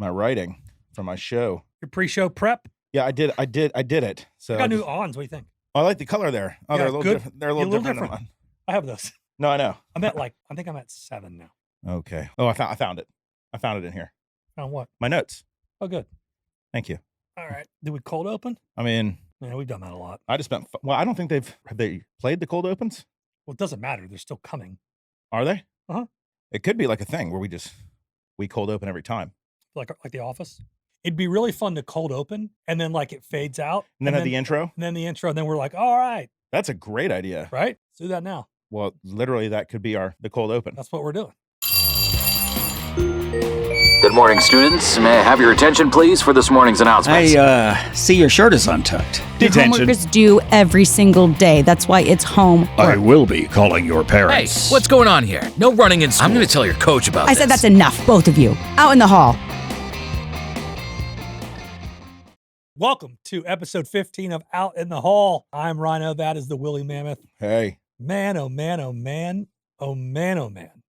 my writing for my show. Your pre-show prep? Yeah, I did it. So I got new ons. What do you think? I like the color there. Oh, Yeah, they're a little good. different. They're a little different than mine. I have those. No, I know. I think I'm at 7 now. Okay. Oh, I found it. I found it in here. Found what? My notes. Oh, good. Thank you. All right. Did we cold open? I mean, Yeah, we've done that a lot. I just spent. Well, I don't think have they played the cold opens? Well, it doesn't matter. They're still coming. Are they? Uh-huh. It could be like a thing where we cold open every time. Like The Office. It'd be really fun to cold open and then like it fades out. And then have the intro? And then the intro. And then we're like, all right. That's a great idea. Right? Let's do that now. Well, literally that could be the cold open. That's what we're doing. Good morning, students. May I have your attention, please, for this morning's announcements? I see your shirt is untucked. Detention. Homework is due every single day. That's why it's home. I will be calling your parents. Hey, what's going on here? No running in school. I'm going to tell your coach about I this. said that's enough, both of you. Out in the hall. Welcome to episode 15 of Out in the Hall. I'm Ryno. That is the Willy Mammoth. Hey. Man, oh man, oh man, oh man, oh man.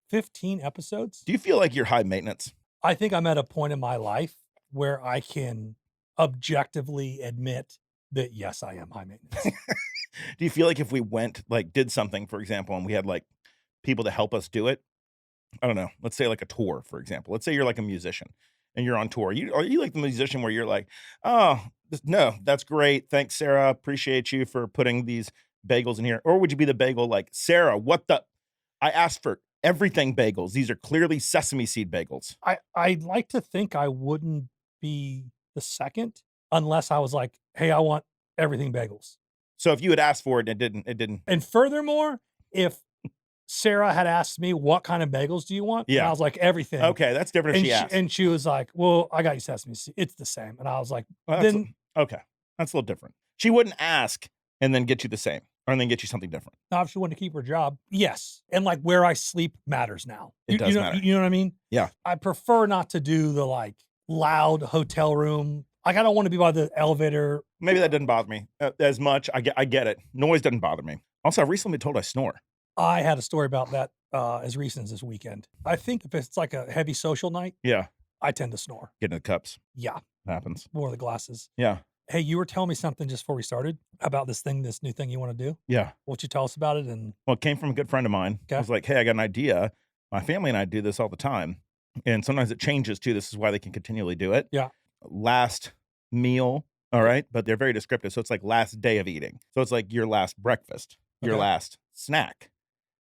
15 episodes? Do you feel like you're high maintenance? I think I'm at a point in my life where I can objectively admit that, yes, I am high maintenance. Do you feel like if we did something, for example, and we had people to help us do it? I don't know. Let's say like a tour, for example. Let's say you're like a musician and you're on tour. Are you like the musician where you're like, oh, no, that's great. Thanks, Sarah. Appreciate you for putting these bagels in here. Or would you be the bagel like, Sarah, I asked for everything bagels. These are clearly sesame seed bagels. I'd like to think I wouldn't be the second unless I was like, hey, I want everything bagels. So if you had asked for it and it didn't. And furthermore, if Sarah had asked me, what kind of bagels do you want? Yeah. And I was like, everything. Okay, that's different if she asked. And she was like, well, I got you sesame seed. It's the same. And I was like, okay, that's a little different. She wouldn't ask and then get you the same. Or then get you something different. Now, if she wanted to keep her job, yes. And like where I sleep matters now. It does matter. You know what I mean? Yeah. I prefer not to do the loud hotel room. Like I don't want to be by the elevator. Maybe that doesn't bother me as much. I get it. Noise doesn't bother me. Also, I've recently been told I snore. I had a story about that as recent as this weekend. I think if it's like a heavy social night, yeah, I tend to snore. Get in the cups. Yeah. It happens. More of the glasses. Yeah. Hey, you were telling me something just before we started about this new thing you want to do. Yeah. Won't you tell us about it? Well, it came from a good friend of mine. Okay. I was like, hey, I got an idea. My family and I do this all the time. And sometimes it changes too. This is why they can continually do it. Yeah. Last meal. All right. But they're very descriptive. So it's like last day of eating. So it's like your last breakfast, your last snack,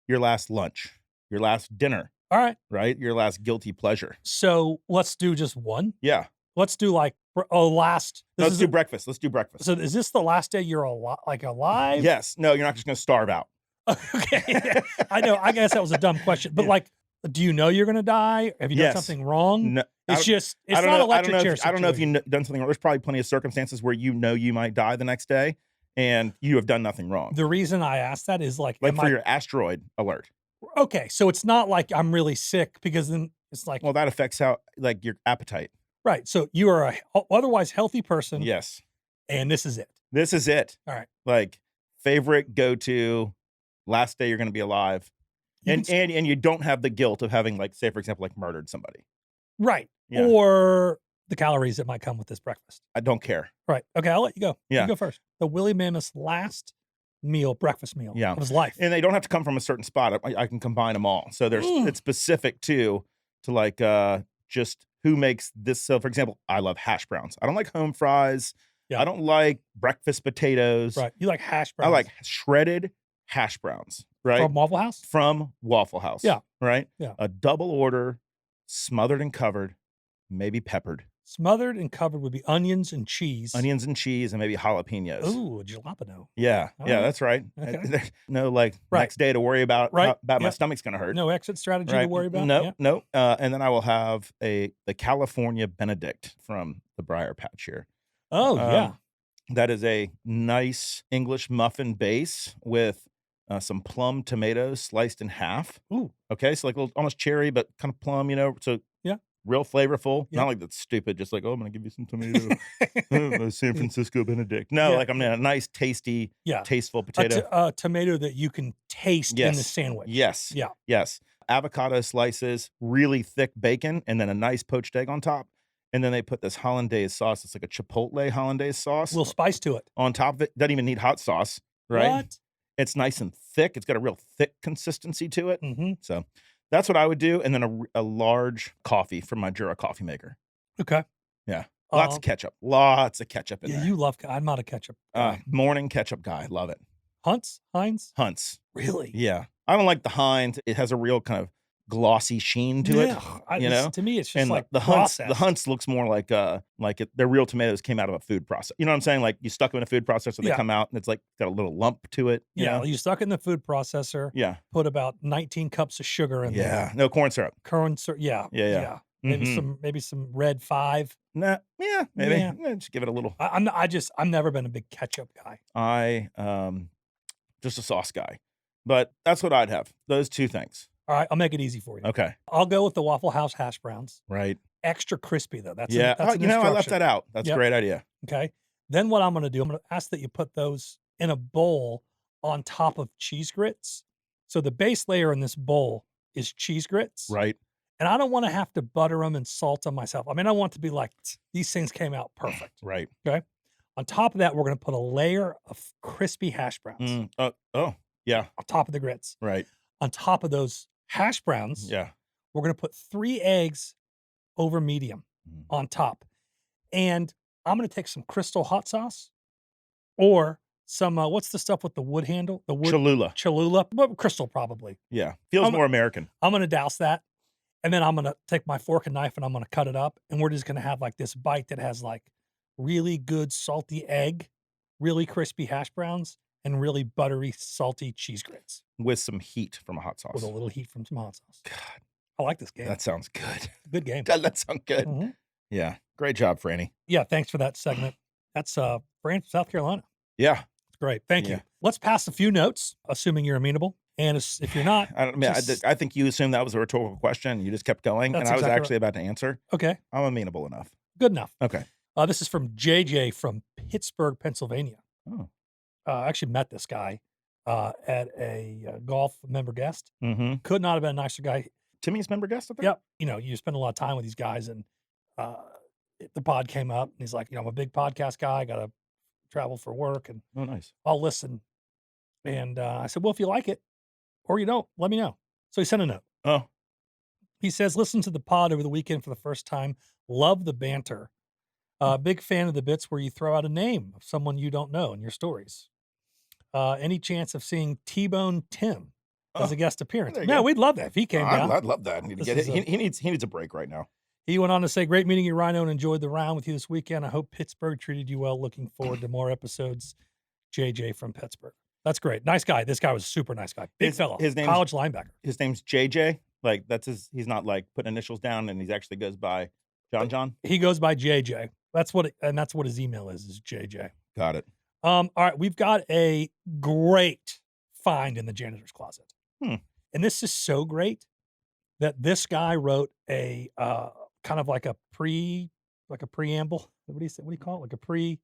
your last lunch, your last dinner. All right. Right. Your last guilty pleasure. So let's do just one. Yeah. Let's do last. Let's do breakfast. Let's do breakfast. So is this the last day you're alive? Yes. No, you're not just going to starve out. Okay. Yeah. I know. I guess that was a dumb question, but do you know you're going to die? Have you done something wrong? No, it's not electric chair. I don't know if you've done something wrong. There's probably plenty of circumstances where you know you might die the next day and you have done nothing wrong. The reason I asked that is your asteroid alert. Okay. So it's not like I'm really sick because then it's like. Well, that affects how your appetite. Right. So you are a otherwise healthy person. Yes. And this is it. This is it. All right. Favorite go-to, last day you're going to be alive. And you don't have the guilt of having say, for example, murdered somebody. Right. Yeah. Or the calories that might come with this breakfast. I don't care. Right. Okay. I'll let you go. Yeah. You go first. The Willy Mammoth's last breakfast meal of his life. And they don't have to come from a certain spot. I can combine them all. So it's specific to just who makes this. So, for example, I love hash browns. I don't like home fries. Yeah. I don't like breakfast potatoes. Right. You like hash browns. I like shredded hash browns. Right. From Waffle House? From Waffle House. Yeah. Right? Yeah. A double order, smothered and covered, maybe peppered. Smothered and covered would be onions and cheese. Onions and cheese and maybe jalapenos. Ooh, jalapeno. Yeah. All yeah, right. That's right. Okay. No, next day to worry about my stomach's going to hurt. No exit strategy to worry about? No. And then I will have the California Benedict from the Briar Patch here. Oh, yeah. That is a nice English muffin base with some plum tomatoes sliced in half. Ooh. Okay, so little, almost cherry, but kind of plum, So yeah, real flavorful. Yeah. Not like that's stupid, just I'm going to give you some tomato. San Francisco Benedict. No, I'm a nice, tasty, tasteful potato. A tomato that you can taste in the sandwich. Yes. Yeah. Yes. avocado slices, really thick bacon, and then a nice poached egg on top. And then they put this hollandaise sauce. It's like a chipotle hollandaise sauce A little spice to it. on top of it. Doesn't even need hot sauce, right? What? It's nice and thick. It's got a real thick consistency to it. Mm-hmm. So that's what I would do. And then a large coffee from my Jura coffee maker. Okay. Yeah. Lots of ketchup. Lots of ketchup in Yeah, there. you love. I'm not a ketchup guy. Morning ketchup guy. Love it. Heinz? Hunts. Really? Yeah. I don't like the Heinz. It has a real kind of glossy sheen to it. You know? To me, it's just And like the Hunts looks more like their real tomatoes came out of a food process. You know what I'm saying? Like you stuck them in a food processor, they come out and it's like got a little lump to it. You know? You stuck it in the food processor. Yeah. Put about 19 cups of sugar in there. Yeah. No corn syrup. Corn syrup. Yeah. Yeah. Maybe some Red 5. Nah, yeah, maybe. Yeah. Yeah, just give it a little. I've never been a big ketchup guy. Just a sauce guy. But that's what I'd have. Those two things. All right, I'll make it easy for you. Okay. I'll go with the Waffle House hash browns. Right. Extra crispy though. That's yeah. That's an I left instruction. that out. That's a great idea. Okay. Then what I'm going to do, I'm going to ask that you put those in a bowl on top of cheese grits. So the base layer in this bowl is cheese grits. Right. And I don't want to have to butter them and salt them myself. I mean, I want to be like, these things came out perfect. Right. Okay. On top of that, we're going to put a layer of crispy hash browns Yeah. on top of the grits. Right. On top of those hash browns, Yeah. we're going to put 3 eggs over medium on top. And I'm going to take some Crystal hot sauce or some, what's the stuff with the wood handle? The wood Cholula. Well, Crystal probably. Yeah. Feels more American. I'm going to douse that. And then I'm going to take my fork and knife and I'm going to cut it up. And we're just going to have like this bite that has like really good salty egg, really crispy hash browns, and really buttery, salty cheese grits. With some heat from a hot sauce. With a little heat from some hot sauce. God. I like this game. That sounds good. Good game. God, that sounds good. Mm-hmm. Yeah. Great job, Franny. Yeah, thanks for that segment. That's Fran from South Carolina. Yeah. It's great. Thank you. Let's pass a few notes, assuming you're amenable. And if you're not, I think you assumed that was a rhetorical question. You just kept going, and I was actually about to answer. Okay. I'm amenable enough. Good enough. Okay. This is from JJ from Pittsburgh, Pennsylvania. Oh. I actually met this guy at a golf member guest. Mm-hmm. Could not have been a nicer guy. Timmy's member guest up there? Yep. You know, you spend a lot of time with these guys, and the pod came up, and he's like, I'm a big podcast guy. I got to travel for work, and nice. I'll listen. And I said, well, if you like it, or you don't, let me know. So he sent a note. Oh. He says, listen to the pod over the weekend for the first time. Love the banter. Big fan of the bits where you throw out a name of someone you don't know in your stories. Any chance of seeing T-Bone Tim as a guest appearance? Yeah, we'd love that if he came down. I'd love that. He needs a break right now. He went on to say, great meeting you, Ryno, and enjoyed the round with you this weekend. I hope Pittsburgh treated you well. Looking forward to more episodes. JJ from Pittsburgh. That's great. Nice guy. This guy was a super nice guy. Big fellow. His name's, college linebacker. His name's JJ. Like he's not like putting initials down, and he actually goes by John. He goes by JJ. That's what his email is JJ. Got it. All right, we've got a great find in the janitor's closet. And this is so great that this guy wrote a kind of like a preamble. What do you call it? Like a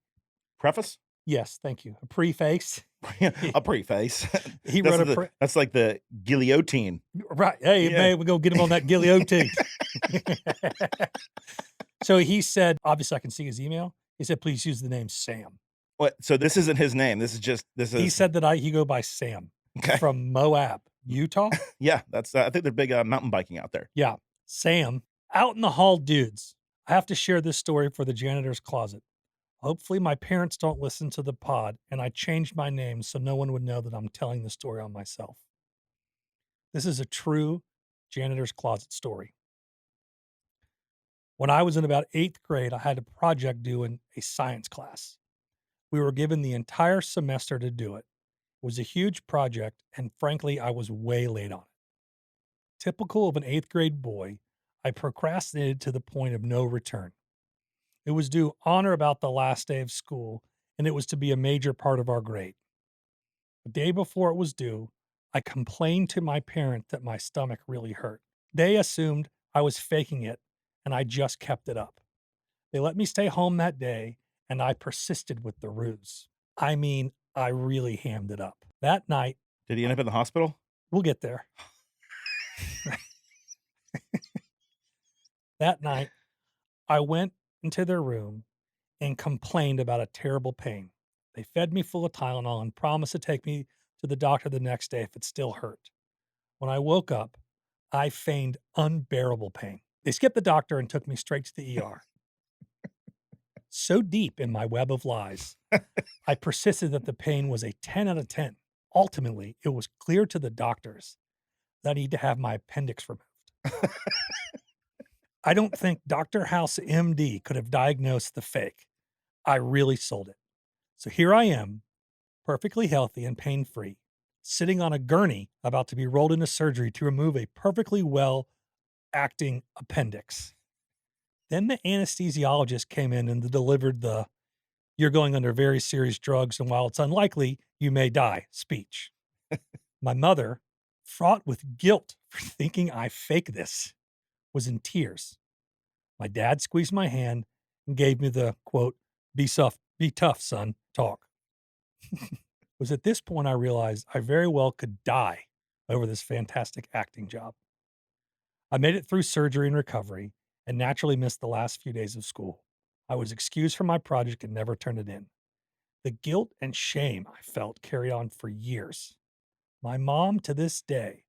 preface? Yes, thank you. A preface. A preface. He wrote that's like the guillotine. Right. Hey, man, we go get him on that guillotine. So he said, obviously I can see his email. He said, please use the name Sam. What? So this isn't his name. He said that he go by Sam from Moab, Utah. Yeah, that's I think they're big mountain biking out there. Yeah. Sam, out in the hall, dudes. I have to share this story for the janitor's closet. Hopefully my parents don't listen to the pod, and I changed my name so no one would know that I'm telling the story on myself. This is a true janitor's closet story. When I was in about 8th grade, I had a project due in a science class. We were given the entire semester to do it. It was a huge project, and frankly, I was way late on it. Typical of an 8th grade boy, I procrastinated to the point of no return. It was due on or about the last day of school, and it was to be a major part of our grade. The day before it was due, I complained to my parents that my stomach really hurt. They assumed I was faking it, and I just kept it up. They let me stay home that day, and I persisted with the ruse. I mean, I really hammed it up. That night... Did he end up in the hospital? We'll get there. That night, I went into their room and complained about a terrible pain. They fed me full of Tylenol and promised to take me to the doctor the next day if it still hurt. When I woke up, I feigned unbearable pain. They skipped the doctor and took me straight to the ER. So deep in my web of lies, I persisted that the pain was a 10 out of 10. Ultimately, it was clear to the doctors that I need to have my appendix removed. I don't think Dr. House MD could have diagnosed the fake. I really sold it. So here I am, perfectly healthy and pain-free, sitting on a gurney about to be rolled into surgery to remove a perfectly well-acting appendix. Then the anesthesiologist came in and delivered the "you're going under very serious drugs, and while it's unlikely, you may die" speech. My mother, fraught with guilt for thinking I faked this, was in tears. My dad squeezed my hand and gave me the, quote, be tough, son, talk. It was at this point I realized I very well could die over this fantastic acting job. I made it through surgery and recovery and naturally missed the last few days of school. I was excused from my project and never turned it in. The guilt and shame I felt carried on for years. My mom, to this day,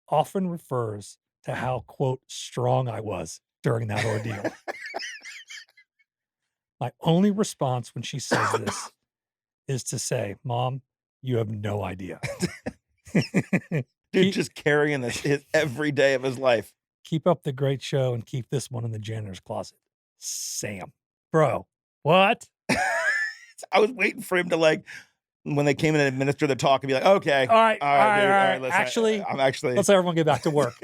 often refers to how, quote, strong I was during that ordeal. My only response when she says this is to say, "Mom, you have no idea." Dude, just carrying this every day of his life. Keep up the great show and keep this one in the janitor's closet. Sam. Bro, what? I was waiting for him to, like, when they came in and administer the talk, and be like, okay. All right, dude, all right, listen, actually, I'm actually. let's let everyone get back to work.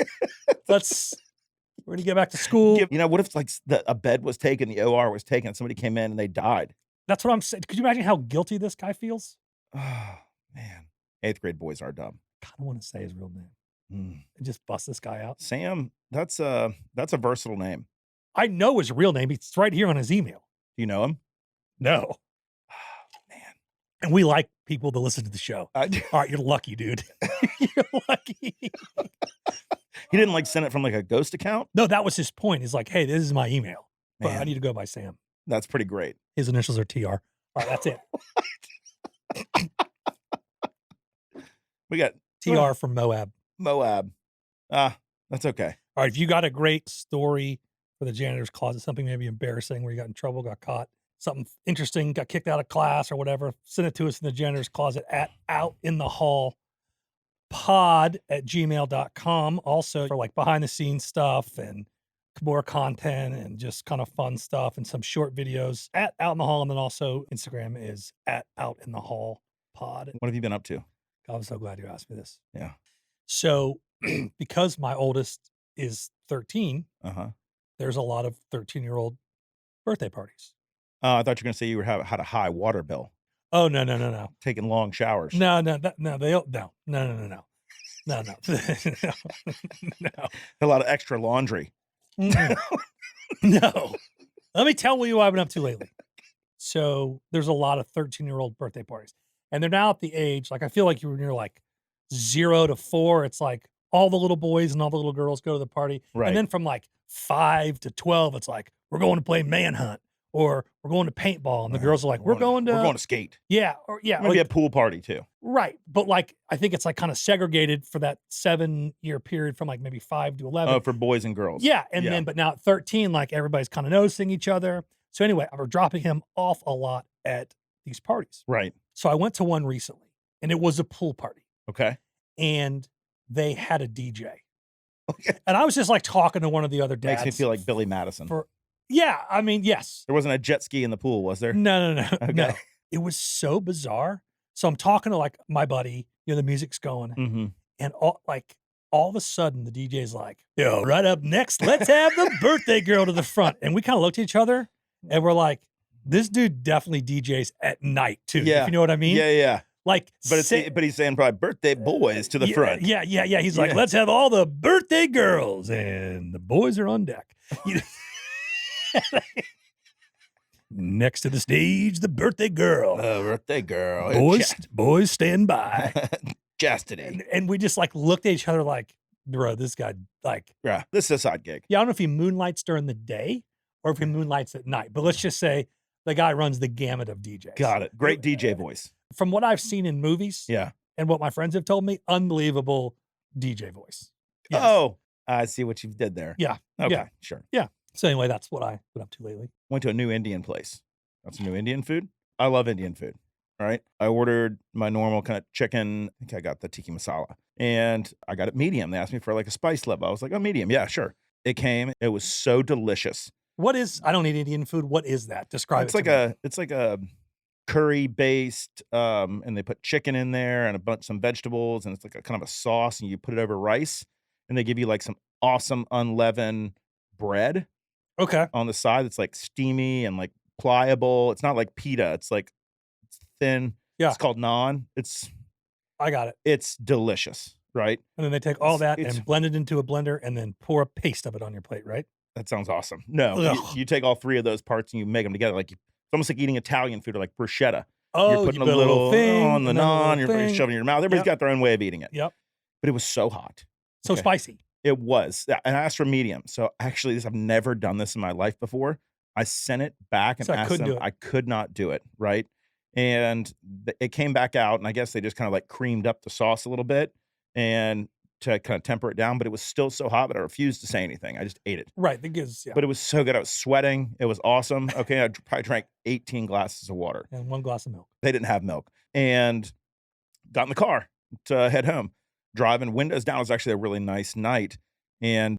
We're going to get back to school. You know, what if, like, a bed was taken, the OR was taken, somebody came in and they died? That's what I'm saying. Could you imagine how guilty this guy feels? Oh, man. 8th grade boys are dumb. I don't want to say his real name. Mm. And just bust this guy out. Sam, that's a versatile name. I know his real name. It's right here on his email. Do you know him? No. Man. And we like people to listen to the show. All right, you're lucky, dude. You're lucky. He didn't, like, send it from, like, a ghost account? No, that was his point. He's like, hey, this is my email, but Man. I need to go by Sam. That's pretty great. His initials are TR. All right, that's it. We got TR from Moab. Moab. That's okay. All right, if you got a great story for the janitor's closet, something maybe embarrassing where you got in trouble, got caught, something interesting, got kicked out of class or whatever, send it to us in the janitor's closet at outinthehallpod@gmail.com. Also for, like, behind the scenes stuff and more content and just kind of fun stuff and some short videos at Out in the Hall. And then also Instagram is at outinthehallpod. What have you been up to? I'm so glad you asked me this. Yeah. So because my oldest is 13, Uh-huh. there's a lot of 13-year-old birthday parties. I thought you were going to say you had a high water bill. Oh, no. Taking long showers. No. No. A lot of extra laundry. No. Let me tell you what I've been up to lately. So there's a lot of 13-year-old birthday parties. And they're now at the age, like, I feel like when you're like 0 to 4, it's like all the little boys and all the little girls go to the party. Right. And then from like 5 to 12, it's like, we're going to play manhunt or we're going to paintball. And the girls are like, we're going to skate. Yeah. Or yeah. Maybe a pool party too. Right. But, like, I think it's like kind of segregated for that 7-year period from like maybe 5 to 11. Oh, for boys and girls. Yeah. And then, but now at 13, like, everybody's kind of noticing each other. So anyway, we're dropping him off a lot at these parties. Right. So I went to one recently and it was a pool party. Okay. And they had a DJ. Okay. And I was just like talking to one of the other dads. Makes me feel like Billy Madison. Yeah. I mean, yes. There wasn't a jet ski in the pool, was there? No. Okay. No. It was so bizarre. So I'm talking to, like, my buddy, the music's going. Mm-hmm. And all of a sudden the DJ's like, yo, right up next, let's have the birthday girl to the front. And we kind of looked at each other and we're like, this dude definitely DJs at night too. Yeah. If you know what I mean? Yeah. Like, but he's saying probably birthday boys to the front. Yeah. He's like, let's have all the birthday girls and the boys are on deck. Next to the stage, the birthday girl. Birthday girl. Boys stand by. Chastity. And we just like looked at each other like, bro, this guy, like, Yeah, this is a side gig. yeah, I don't know if he moonlights during the day or if he moonlights at night, but let's just say the guy runs the gamut of DJs. Got it. Great DJ voice. From what I've seen in movies Yeah. and what my friends have told me, unbelievable DJ voice. Yes. Oh, I see what you did there. Yeah. Okay, Yeah. sure. So anyway, that's what I've been up to lately. Went to a new Indian place. Got some new Indian food. I love Indian food. All right. I ordered my normal kind of chicken. I think I got the tiki masala. And I got it medium. They asked me for like a spice level. I was like, oh, medium. Yeah, sure. It came. It was so delicious. I don't eat Indian food. What is that? Describe It's it like to me. it's like a curry based, and they put chicken in there and some vegetables, and it's like a kind of a sauce, and you put it over rice, and they give you like some awesome unleavened bread Okay. on the side. It's like steamy and like pliable. It's not like pita. It's thin. Yeah. It's called naan. I got it. It's delicious, right? And then they take all that It's- and blend it into a blender and then pour a paste of it on your plate, right? That sounds awesome. No, Ugh. you take all three of those parts and you make them together. Like it's almost like eating Italian food or like bruschetta. Oh, You're putting you a put little thing on the and then a little naan. You're thing. shoving it in your mouth. Everybody's Yep. got their own way of eating it. Yep. But it was so hot. So Okay. spicy. It was. And I asked for medium. So actually, I've never done this in my life before. I sent it back and So I asked couldn't them. do it. I could not do it. Right. And it came back out. And I guess they just kind of like creamed up the sauce a little bit and to kind of temper it down. But it was still so hot that I refused to say anything. I just ate it. Right. That gives, yeah. But it was so good. I was sweating. It was awesome. Okay. I probably drank 18 glasses of water. And 1 glass of milk. They didn't have milk. And got in the car to head home. Driving windows down. It was actually a really nice night. And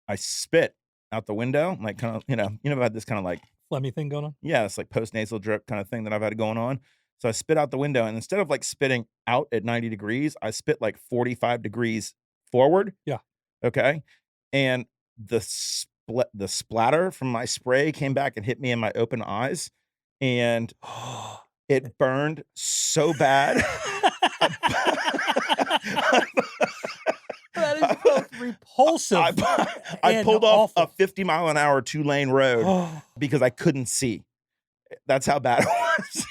I spit out the window, like kind of, I've had this kind of like, Phlegmy thing going on? yeah, it's like post-nasal drip kind of thing that I've had going on. So I spit out the window, and instead of like spitting out at 90 degrees, I spit like 45 degrees forward. Yeah. Okay. And the splatter from my spray came back and hit me in my open eyes, and it burned so bad. That is both repulsive. I and pulled off awful. a 50-mile-an-hour 2-lane road because I couldn't see. That's how bad it was.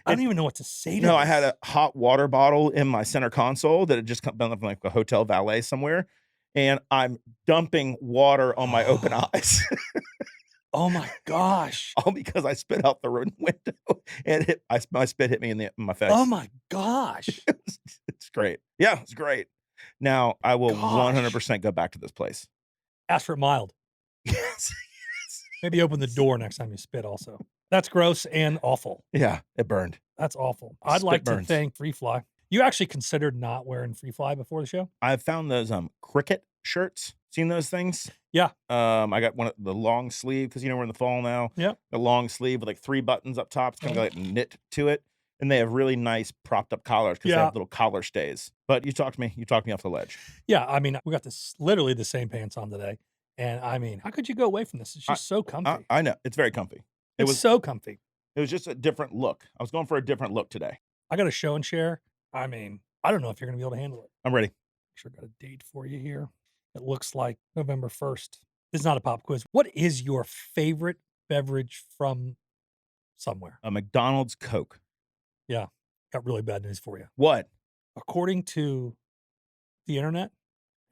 I don't even know what to say to No, I this. had a hot water bottle in my center console that had just come from like a hotel valet somewhere, and I'm dumping water on my open eyes, Oh my gosh. all because I spit out the window and my spit hit me in my face. Oh my gosh. It's great. Yeah, it's great. Now I will Gosh. 100% go back to this place. Ask for it mild. Yes. Maybe open the door next time you spit also. That's gross and awful. Yeah, it burned. That's awful. I'd Spit like to burns. thank Free Fly. You actually considered not wearing Free Fly before the show? I found those cricket shirts. Seen those things? Yeah. I got one of the long sleeve because we're in the fall now. Yep. The long sleeve with like 3 buttons up top. It's kind of like knit to it, and they have really nice propped up collars because they Yeah. have little collar stays. But you talked me off the ledge. Yeah, I mean, we got this literally the same pants on today. And I mean, how could you go away from this? It's just so comfy. I know it's very comfy. It's so comfy. It was just a different look. I was going for a different look today. I got a show and share. I mean, I don't know if you're going to be able to handle it. I'm ready. Sure got a date for you here. It looks like November 1st. This is not a pop quiz. What is your favorite beverage from somewhere? A McDonald's Coke. Got really bad news for you. What? According to the internet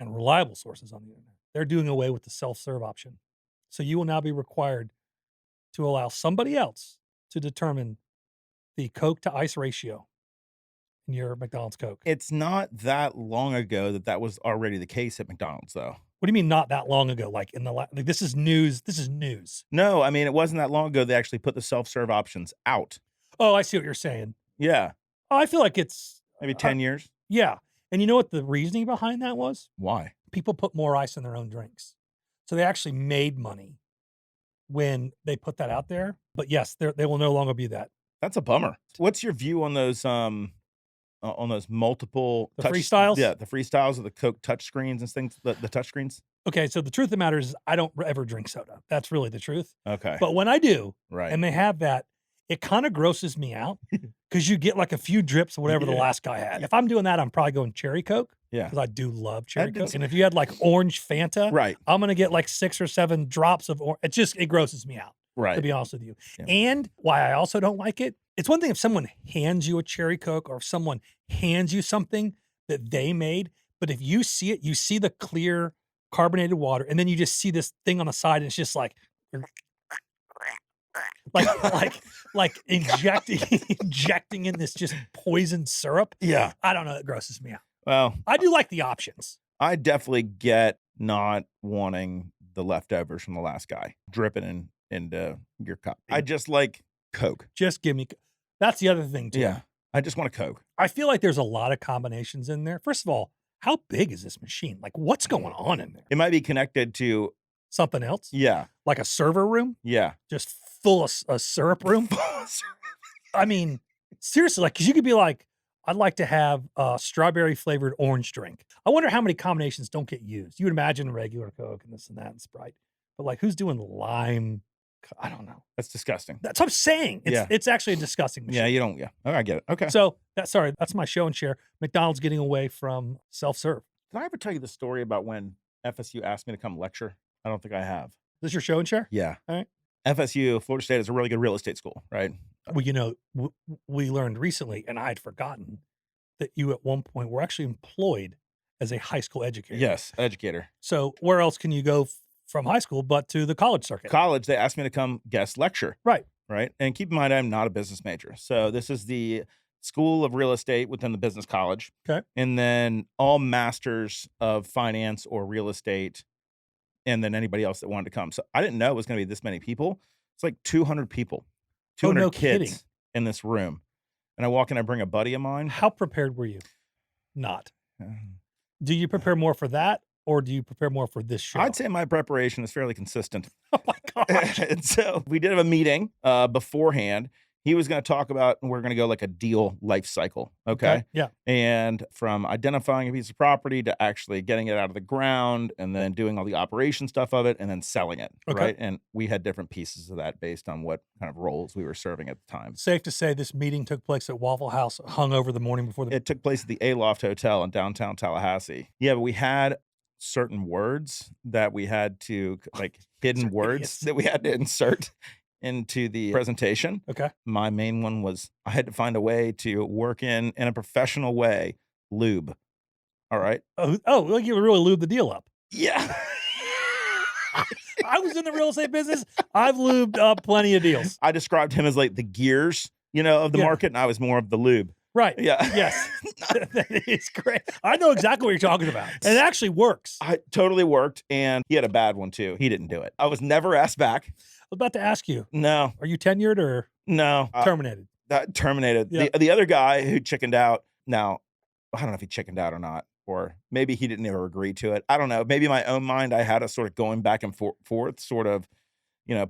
and reliable sources on the internet, they're doing away with the self-serve option. So you will now be required to allow somebody else to determine the Coke to ice ratio in your McDonald's Coke. It's not that long ago that was already the case at McDonald's, though. What do you mean not that long ago? Like in the like this is news. This is news. No, I mean it wasn't that long ago they actually put the self-serve options out. Oh, I see what you're saying. Yeah, Oh, I feel like it's maybe 10 years. yeah. And you know what the reasoning behind that was? Why? People put more ice in their own drinks. So they actually made money when they put that out there. But yes, they will no longer be that. That's a bummer. What's your view on those multiple The freestyles? Yeah, the freestyles of the Coke touch screens and things. The touch screens. Okay, so the truth of the matter is I don't ever drink soda. That's really the truth. Okay, But when I do, right. and they have that, it kind of grosses me out because you get like a few drips of whatever the Yeah. last guy had. If I'm doing that, I'm probably going cherry Coke Yeah, because I do love cherry did Coke. some- And if you had like orange Fanta, right, I'm going to get like 6 or 7 drops of orange. It grosses me out, to right. be honest with you. Yeah. And why I also don't like it, it's one thing if someone hands you a cherry Coke or if someone hands you something that they made, But if you see it, you see the clear carbonated water, and then you just see this thing on the side, and it's just like injecting injecting in this just poison syrup. Yeah. I don't know. It grosses me out. Well, I do like the options. I definitely get not wanting the leftovers from the last guy dripping into your cup. I just like Coke. Just give me. That's the other thing too. Yeah. I just want a Coke. I feel like there's a lot of combinations in there. First of all, how big is this machine? Like, what's going on in there? It might be connected to, Something else? yeah. Like a server room? Yeah. Just full of a syrup room? I mean, seriously, like, because you could be like, I'd like to have a strawberry flavored orange drink. I wonder how many combinations don't get used. You would imagine regular Coke and this and that and Sprite, but like, who's doing lime? I don't know. That's disgusting. That's what I'm saying. Yeah. It's actually a disgusting machine. Yeah, you don't. Yeah. Oh, I get it. Okay. So that's my show and share. McDonald's getting away from self-serve. Did I ever tell you the story about when FSU asked me to come lecture? I don't think I have. Is this your show and share? Yeah. All right. FSU, Florida State, is a really good real estate school, right? Well, you know, we learned recently, and I had forgotten that you at one point were actually employed as a high school educator. Yes, educator. So where else can you go from high school but to the college circuit? College, they asked me to come guest lecture. Right. Right. And keep in mind, I'm not a business major. So this is the School of Real Estate within the business college. Okay. And then all masters of finance or real estate, and then anybody else that wanted to come. So I didn't know it was going to be this many people. It's like 200 people, 200 no kids kidding. in this room. And I walk in, I bring a buddy of mine. How prepared were you? Not. Do you prepare more for that, or do you prepare more for this show? I'd say my preparation is fairly consistent. Oh my gosh. And so we did have a meeting beforehand. He was going to talk about, we're going to go like a deal life cycle. Okay. Yeah. And from identifying a piece of property to actually getting it out of the ground and then doing all the operation stuff of it and then selling it. Okay. Right. And we had different pieces of that based on what kind of roles we were serving at the time. Safe to say this meeting took place at Waffle House, hung over the morning before the. It took place at the Aloft Hotel in downtown Tallahassee. Yeah, but we had certain words that we had to, like hidden words idiots. that we had to insert into the presentation. Okay. My main one was I had to find a way to work in a professional way, lube. All right. Oh, like you really lubed the deal up. Yeah. I was in the real estate business. I've lubed up plenty of deals. I described him as like the gears, of the Yeah. market, and I was more of the lube. Right. Yeah. Yes. That is great. I know exactly what you're talking about. And it actually works. I I totally worked, and he had a bad one too. He didn't do it. I was never asked back. was about to ask you, No, are you tenured or no. terminated? That terminated. Yeah. The other guy who chickened out, now, I don't know if he chickened out or not, or maybe he didn't ever agree to it. I don't know. Maybe in my own mind, I had a sort of going back and forth, sort of,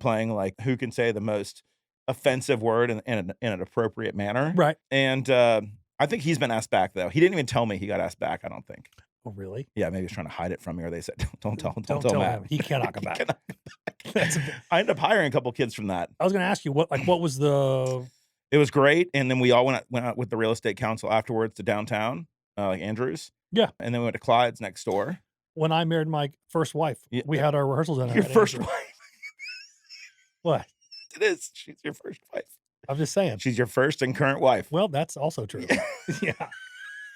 playing like who can say the most offensive word in an appropriate manner. Right. And I think he's been asked back, though. He didn't even tell me he got asked back, I don't think. Oh, really? Yeah, maybe he's trying to hide it from me, or they said, don't tell Don't tell Matt. him. He cannot come He back. cannot come back. That's I ended up hiring a couple kids from that. I was going to ask you what was the. It was great, and then we all went out with the real estate council afterwards to downtown, like Andrews. Yeah. And then we went to Clyde's next door. When I married my first wife, Yeah. we had our rehearsal dinner. Your at first Andrews. wife. What? It is. She's your first wife. I'm just saying. She's your first and current wife. Well, that's also true. Yeah.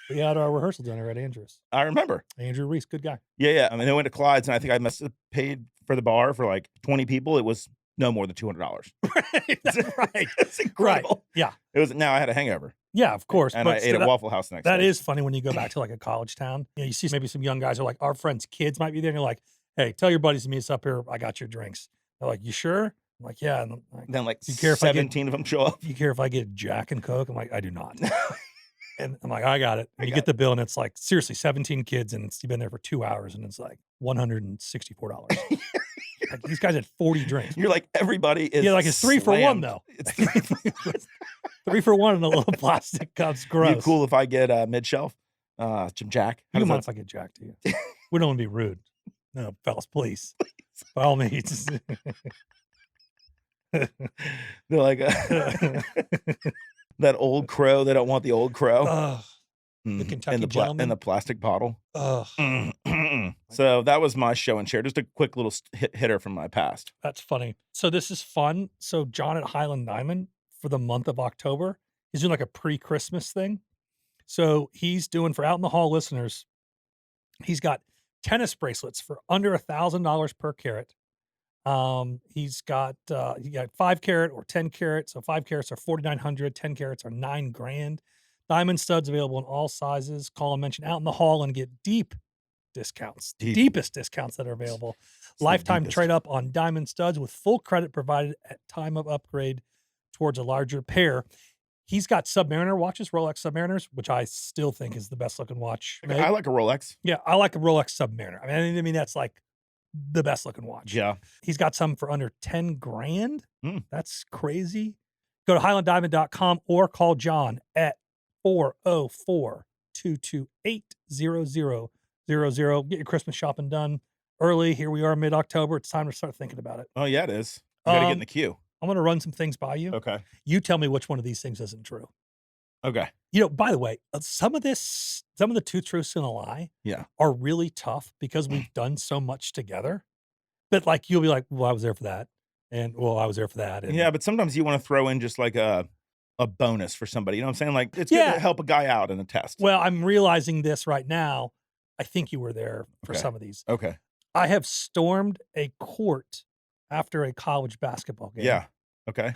We had our rehearsal dinner at Andrews. I remember. Andrew Reese, good guy. Yeah. I mean, they went to Clyde's, and I think I must have paid for the bar for like 20 people. It was no more than $200. Right. That's right. It's incredible. Yeah. It was. Now I had a hangover, Yeah, of course. and but I ate still, at Waffle House next. that day. is funny when you go back to like a college town. You see maybe some young guys are like, our friends' kids might be there. And you're like, hey, tell your buddies to meet us up here. I got your drinks. They're like, you sure? I'm like, yeah. And I'm like, Then like Do you care if I get- 17 of them show up. do you care if I get Jack and Coke? I'm like, I do not. And I'm like, I got it. And you get the bill, and it's like, seriously, 17 kids, and you've been there for 2 hours, and it's like $164. Like, these guys had 40 drinks. You're like, everybody is. Yeah, like it's 3 for 1 slammed. though. It's 3 for 3 for 1 in a little plastic cups. Gross. You cool if I get mid shelf? Some Jack. You How does mind that- if I get Jack to you? We don't want to be rude. No, fellas, please. By all means. They're like that old crow. They don't want the old crow. Ugh, Mm, Kentucky in the gentleman. plastic bottle. ugh. So that was my show and share. Just a quick little hitter from my past. That's funny. So this is fun. So John at Highland Diamond for the month of October, he's doing like a pre-Christmas thing. So he's doing for Out in the Hall listeners, He's got tennis bracelets for under $1,000 per carat. He's got 5 carat or 10 carat. So 5 carats are 4,900, 10 carats are $9,000. Diamond studs available in all sizes. Call and mention Out in the Hall and get deep discounts. The deepest discounts that are available. Lifetime trade up on diamond studs with full credit provided at time of upgrade towards a larger pair. He's got Submariner watches, Rolex Submariners, which I still think is the best looking watch. I like a Rolex. Yeah, I like a Rolex Submariner. I mean that's like the best looking watch. Yeah. He's got some for under $10,000. Mm. That's crazy. Go to highlanddiamond.com or call John at 404-228-0000. Get your Christmas shopping done early. Here we are, mid-October. It's time to start thinking about it. Oh, yeah, it is. You got to get in the queue. I'm going to run some things by you. Okay. You tell me which one of these things isn't true. Okay. You know, by the way, some of the two truths and a lie are really tough because we've done so much together. But like, you'll be like, well, I was there for that. And well, I was there for that. And, yeah, but sometimes you want to throw in just like a bonus for somebody. You know what I'm saying? Like, it's good to help a guy out in a test. Well, I'm realizing this right now. I think you were there for some of these. Okay. I have stormed a court after a college basketball game. Yeah. Okay.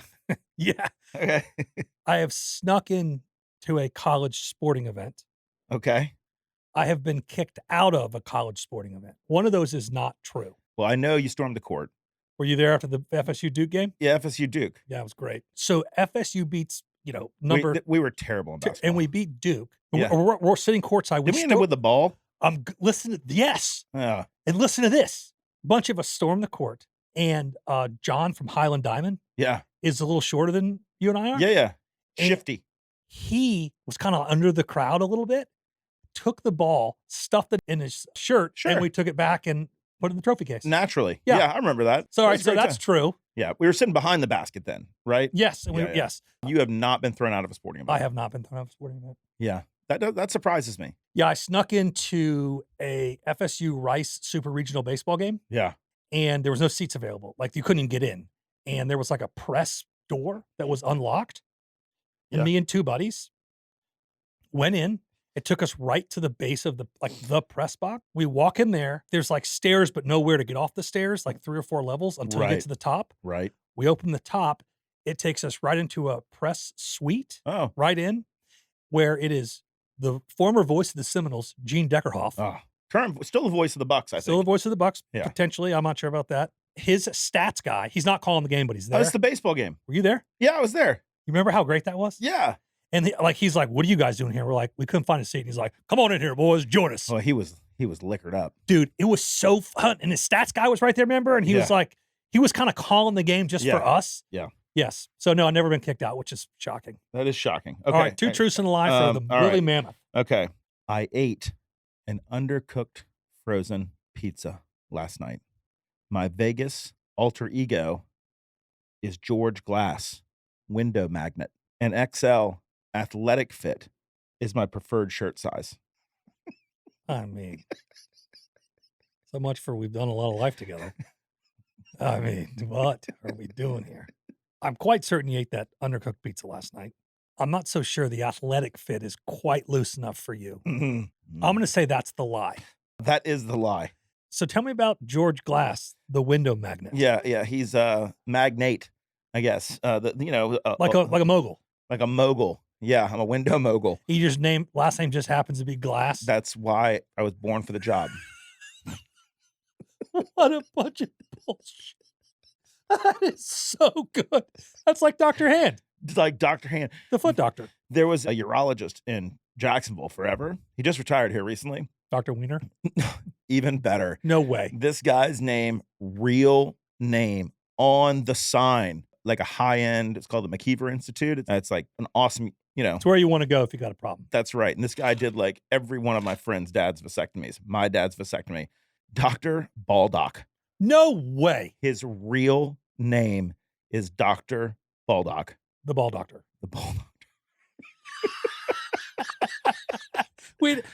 Yeah. Okay. I have snuck in to a college sporting event. Okay. I have been kicked out of a college sporting event. One of those is not true. Well, I know you stormed the court. Were you there after the FSU Duke game? Yeah, FSU Duke. Yeah, it was great. So FSU beats, we were terrible in basketball. and we beat Duke. Yeah. We're sitting courtside. Did we end up with the ball? Listen to yes. Yeah. And listen to this. A bunch of us storm the court. And John from Highland Diamond is a little shorter than you and I are. Yeah. And shifty. He was kind of under the crowd a little bit, took the ball, stuffed it in his shirt, and we took it back and put it in the trophy case. Naturally. Yeah, I remember that. So, all right, so that's true. Yeah, we were sitting behind the basket then, right? Yes. Yes. You have not been thrown out of a sporting event. I have not been thrown out of a sporting event. Yeah. That surprises me. Yeah, I snuck into a FSU Rice Super Regional baseball game. Yeah. And there was no seats available. Like, you couldn't even get in. And there was like a press door that was unlocked. And me and two buddies went in. It took us right to the base of the press box. We walk in there. There's like stairs, but nowhere to get off the stairs, like 3 or 4 levels until we get to the top. Right. We open the top. It takes us right into a press suite. Oh. Right in, where it is the former voice of the Seminoles, Gene Deckerhoff. Oh. Still the voice of the Bucks, I think. Still the voice of the Bucks, yeah. Potentially. I'm not sure about that. His stats guy, he's not calling the game, but he's there. Oh, it's the baseball game. Were you there? Yeah, I was there. You remember how great that was? Yeah. And he's like, what are you guys doing here? We're like, we couldn't find a seat. And he's like, come on in here, boys, join us. Well, he was liquored up. Dude, it was so fun. And his stats guy was right there, remember? And he was like, he was kind of calling the game just for us. Yeah. Yes. So no, I've never been kicked out, which is shocking. That is shocking. Okay. All right, 2 truths and a lie for the Willy Mammoth. Okay. I ate an undercooked frozen pizza last night. My Vegas alter ego is George Glass window magnet. An XL athletic fit is my preferred shirt size. I mean, so much for we've done a lot of life together. I mean, what are we doing here? I'm quite certain you ate that undercooked pizza last night. I'm not so sure the athletic fit is quite loose enough for you. Mm-hmm. I'm going to say that's the lie. That is the lie. So tell me about George Glass, the window magnet. Yeah. He's a magnate, I guess. Like a mogul. Like a mogul. Yeah, I'm a window mogul. He just last name just happens to be Glass. That's why I was born for the job. What a bunch of bullshit. That is so good. That's like Dr. Hand. It's like Dr. Hand. The foot doctor. There was a urologist in Jacksonville forever. He just retired here recently. Dr. Wiener? Even better. No way. This guy's real name on the sign, like a high-end, it's called the McKeever Institute. It's like an awesome, It's where you want to go if you got a problem. That's right. And this guy did like every one of my friends' dad's vasectomies. My dad's vasectomy. Dr. Baldock. No way. His real name is Dr. Baldock. The ball doctor. The ball doctor.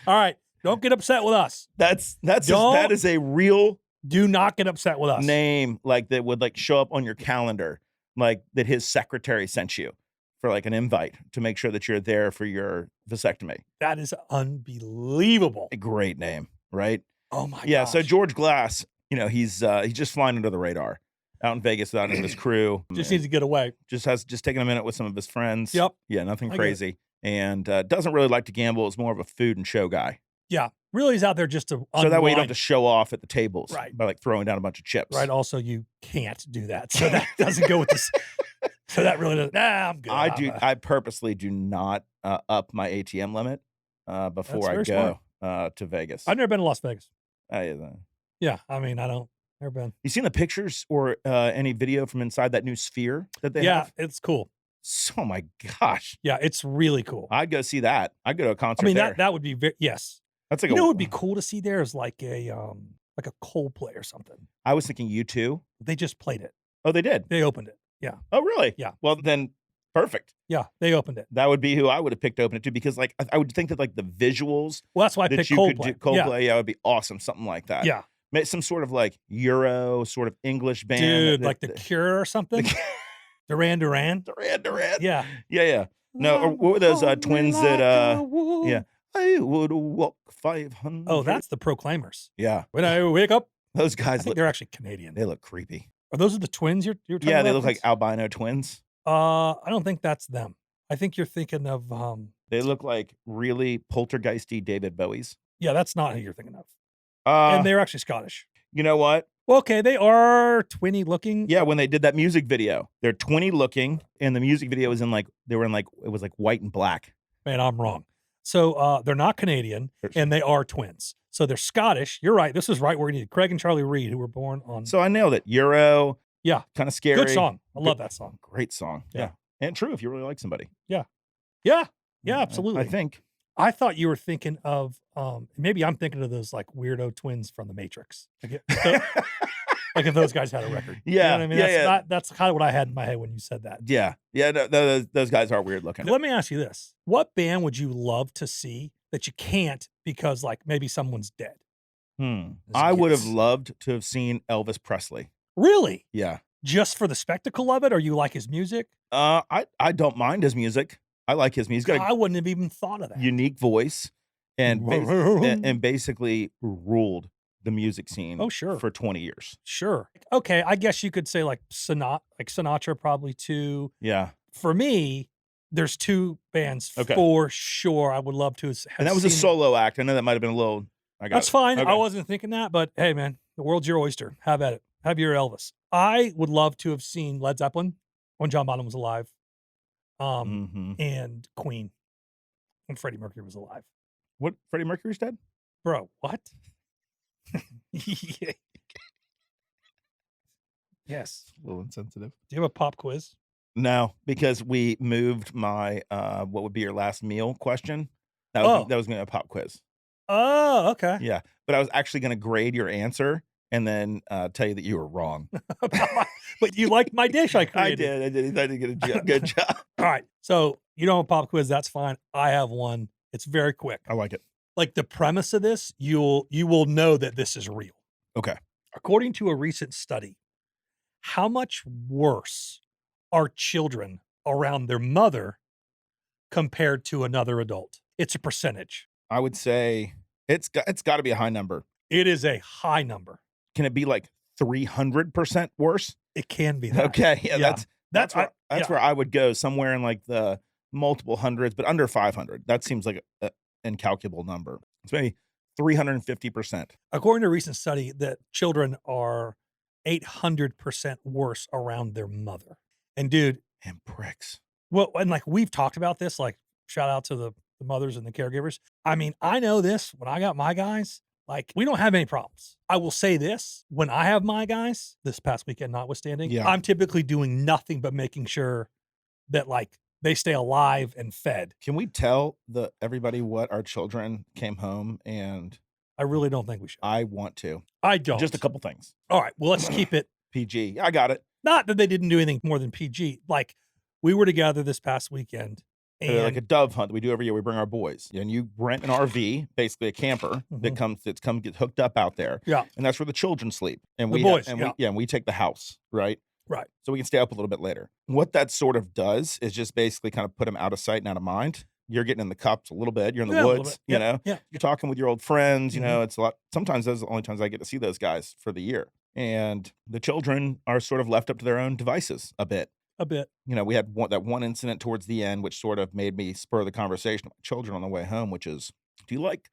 All right. Don't get upset with us. That is a real. Do not get upset with us. Name like that would like show up on your calendar, like that his secretary sent you for like an invite to make sure that you're there for your vasectomy. That is unbelievable. A great name. right? Oh my Yeah, gosh. so George Glass, he's just flying under the radar out in Vegas without his crew. Just needs to get away. Just taking a minute with some of his friends. Yep. Yeah, nothing I get it. crazy. And doesn't really like to gamble. Is more of a food and show guy. Yeah. Really, he's out there just to So that way you don't have unwind. to show off at the tables Right. by like throwing down a bunch of chips. Right. Also, you can't do that. So that doesn't go with this. So that really doesn't. Nah, I'm good. I purposely do not up my ATM limit before I very go to Vegas. I've never been to Las Vegas. You Yeah. I mean, I don't. Never been. seen the pictures or any video from inside that new sphere that they Yeah. have? It's cool. Oh my gosh. Yeah. It's really cool. I'd go see that. I'd go to a concert I mean, there. that would be very, yes. That's like You know what would be cool to see there is like a Coldplay or something. I was thinking U2. They just played it. Oh, they did? They opened it. Yeah. Oh, really? Yeah. Well, then perfect. Yeah. They opened it. That would be who I would have picked to open it to because like I would think that like the visuals Well, that's why I that picked you Coldplay. could do Coldplay, yeah, would be awesome. Something like that. Yeah. Some sort of like Euro sort of English band. Dude, like The Cure or something. Duran Duran. Duran. Yeah. Yeah. No, or what were those twins that yeah. I would walk 500. Oh, that's the Proclaimers. Yeah. When I wake up. Those I guys think look they're actually Canadian. they look creepy. Are those the twins you're talking Yeah, about? they look like albino twins. I don't think that's them. I think you're thinking of They look like really poltergeisty David Bowies. yeah, that's not who you're thinking of. And And they're actually Scottish. you know what? Well, okay, they are twinny looking. Yeah, when they did that music video, they're 20 looking, and the music video was it was like white and black. Man, I'm wrong. So they're not Canadian and they are twins. So they're Scottish. You're right. This is right where you need Craig and Charlie Reed, who were born on. So I nailed it. Euro. Yeah. Kind of scary. Good song. I love that song. Great song. Yeah. Yeah. And true if you really like somebody. Yeah, absolutely. I think. I thought you were thinking of maybe I'm thinking of those like weirdo twins from The Matrix. Like if those guys had a record. You know Yeah. what I mean? Yeah. That's kind of what I had in my head when you said that. Yeah. Yeah. Those guys are weird looking. Let me ask you this. What band would you love to see that you can't because like maybe someone's dead? I would have Yes. loved to have seen Elvis Presley. Really? Yeah. Just for the spectacle of it, or you like his music? I don't mind his music. I like his music. He's got I wouldn't have even thought of a that. unique voice and basically ruled the music scene Oh, sure. for 20 years. Sure. Okay, I guess you could say like Sinatra probably too. Yeah. For me, there's two bands Okay. for sure I would love to have And that was a seen. solo act. I know that might have been a little That's fine. Okay. I wasn't thinking that, but hey, man, the world's your oyster. Have at it. Have your Elvis. I would love to have seen Led Zeppelin when John Bonham was alive, and Queen when Freddie Mercury was alive. What? Freddie Mercury's dead? Bro, what? Yeah. Yes. A little insensitive. Do you have a pop quiz? No, because we moved my what would be your last meal question. That Oh. was going to be a pop quiz. Oh, okay. Yeah, but I was actually going to grade your answer and then tell you that you were wrong. But you liked my dish I I created. did. I did get a good job. All right. So you don't have a pop quiz. That's fine. I have one. It's very quick. I like it. Like the premise of this, you will know that this is real. Okay. According to a recent study, how much worse are children around their mother compared to another adult? It's a percentage. I would say it's got to be a high number. It is a high number. Can it be like 300% worse? It can be that. Okay. Yeah, that's yeah. where I would go, somewhere in like the multiple hundreds, but under 500. That seems like an incalculable number. It's maybe 350%. According to a recent study, that children are 800% worse around their mother. And dude, And pricks. well, and like we've talked about this, like shout out to the mothers and the caregivers. I mean, I know this when I got my guys, like we don't have any problems. I will say this, when I have my guys, this past weekend notwithstanding, Yeah. I'm typically doing nothing but making sure that like they stay alive and fed. Can we tell everybody what our children came home and I really don't think we should. I want to. I don't. Just a couple things. All right. Well, let's keep it. PG. I got it. Not that they didn't do anything more than PG. Like we were together this past weekend. And Like a dove hunt that we do every year. We bring our boys, and you rent an RV, basically a camper that gets hooked up out there. Yeah. And that's where the children sleep. And The we boys, and we take the house, right? Right. So we can stay up a little bit later. What that sort of does is just basically kind of put them out of sight and out of mind. you're getting in the cups a little bit. You're in the Yeah, a little woods, bit. you know. Yeah. You're talking with your old friends. You Mhm. know, it's a lot. Sometimes those are the only times I get to see those guys for the year. And the children are sort of left up to their own devices a bit. A bit. You know, we had that one incident towards the end, which sort of made me spur the conversation with my children on the way home, which is, do you like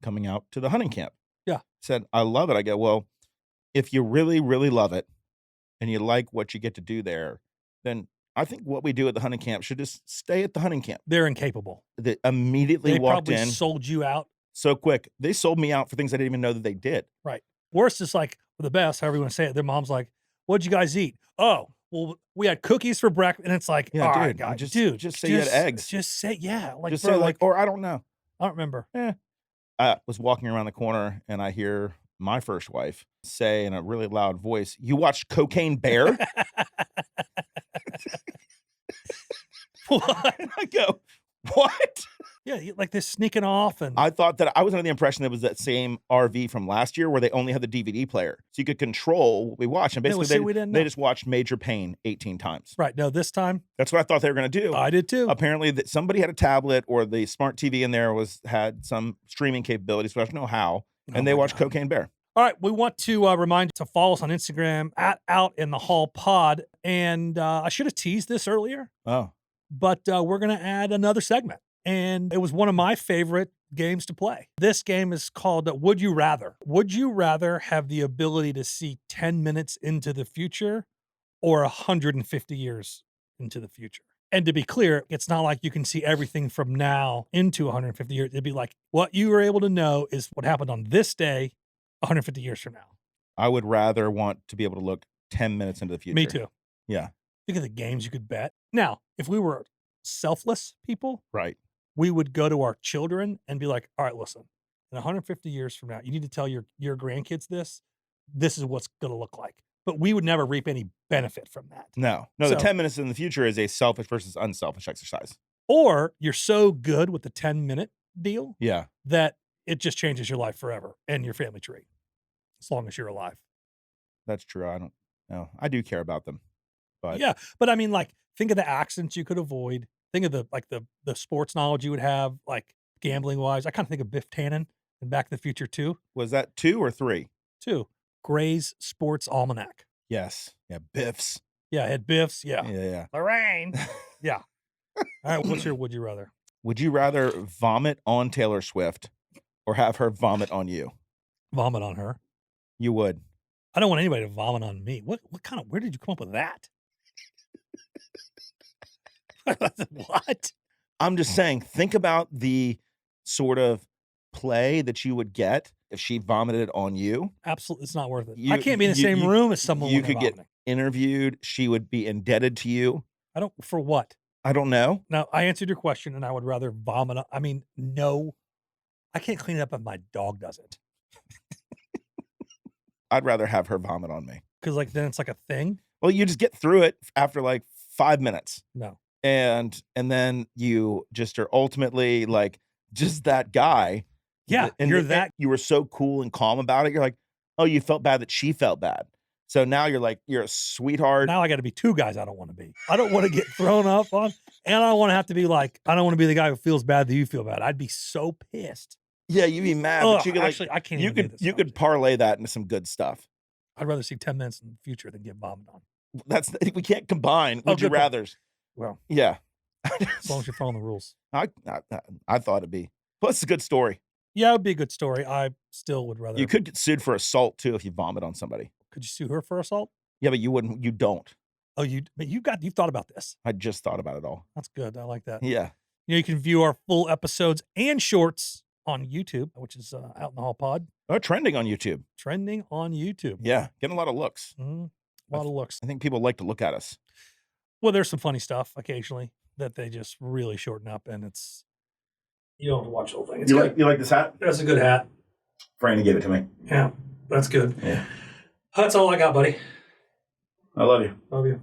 coming out to the hunting camp? Yeah. Said, I love it. I go, well, if you really, really love it and you like what you get to do there, then I think what we do at the hunting camp should just stay at the hunting camp. They're incapable. They immediately They walked probably in sold you out. so quick. They sold me out for things I didn't even know that they did. Right. Worst is like the best, however you want to say it. Their mom's like, "What'd you guys eat?" "Oh, well, we had cookies for breakfast." And it's like, Yeah, all dude, right, guys, just say you had eggs. Just say, yeah. Like, Just bro, say like, or I don't know. I don't remember. I was walking around the corner and I hear my first wife say in a really loud voice, "You watched Cocaine Bear?" What? And I go, "What?" Yeah, like they're sneaking off, and I thought that I was under the impression that it was that same RV from last year where they only had the DVD player. So you could control what we watched. And Yeah, well, basically see, we didn't they know. just watched Major Payne 18 times. right. No, this time That's what I thought they were going to do. I did too. Apparently that somebody had a tablet or the smart TV in there had some streaming capabilities, but I don't know how. And they my watched God. Cocaine Bear. All right, we want to remind you to follow us on Instagram at outinthehallpod, and I should have teased this earlier, Oh, but we're going to add another segment. And it was one of my favorite games to play. This game is called Would You Rather. Would you rather have the ability to see 10 minutes into the future or 150 years into the future? And to be clear, it's not like you can see everything from now into 150 years. It'd be like what you were able to know is what happened on this day 150 years from now. I would rather want to be able to look 10 minutes into the future. Me too. Yeah, Think of the games you could bet. Now, if we were selfless people, right. we would go to our children and be like, all right, listen, in 150 years from now, you need to tell your grandkids this. This is what's going to look like. But we would never reap any benefit from that. No, the So- 10 minutes in the future is a selfish versus unselfish exercise. Or you're so good with the 10-minute deal Yeah. that it just changes your life forever and your family tree, as long as you're alive. That's true. I don't know. I do care about them. But Yeah. But I mean, like, think of the accidents you could avoid. Think of the sports knowledge you would have, like gambling wise. I kind of think of Biff Tannen in Back to the Future 2. was that 2 or 3? 2. Gray's Sports Almanac. Yes. Yeah. Biff's. Yeah, it had Biff's. Yeah. Yeah. Lorraine. Yeah. All right. What's your would you rather? Would you rather vomit on Taylor Swift or have her vomit on you? Vomit on her. You would. I don't want anybody to vomit on me. Where did you come up with that? What? I'm just saying, think about the sort of play that you would get if she vomited on you. Absolutely. It's not worth it. You- I can't be in the you- same you- room as someone you when they're could get vomiting. interviewed. She would be indebted to you. I don't, for what? I don't know. Now, I answered your question and I would rather vomit. I mean, no, I can't clean it up if my dog does it. I'd rather have her vomit on me. Because, like, then it's like a thing. Well, you just get through it after like 5 minutes. No. And then you just are ultimately like just that guy. Yeah. And You're that. you were so cool and calm about it. You're like, oh, you felt bad that she felt bad. So now you're like, you're a sweetheart. Now I got to be two guys I don't want to be. I don't want to get thrown up on. And I don't want to have to be like, I don't want to be the guy who feels bad that you feel bad. I'd be so pissed. Yeah, you'd be mad. Ugh, But you could actually, I can't you even do could this you could parlay that into some good stuff. I'd rather see 10 minutes in the future than get vomited on. That's we can't combine. Oh, Would you good point. rather's? Well, Yeah. as long as you're following the rules. I thought it'd be. Plus, it's a good story. Yeah, it would be a good story. I still would rather. You could get sued for assault too if you vomit on somebody. Could you sue her for assault? Yeah, but you wouldn't. You don't. Oh, you've thought about this. I just thought about it all. That's good. I like that. Yeah. You know, you can view our full episodes and shorts on YouTube, which is Out in the Hall Pod, Oh, trending on YouTube. trending on YouTube. Yeah, getting a lot of looks. Mhm. A lot of looks. I think people like to look at us. Well, there's some funny stuff occasionally that they just really shorten up, and it's you don't have to watch the whole thing. It's good. you like this hat? That's a good hat. Franny gave it to me. Yeah, that's good. Yeah. That's all I got, buddy. I love you. Love you.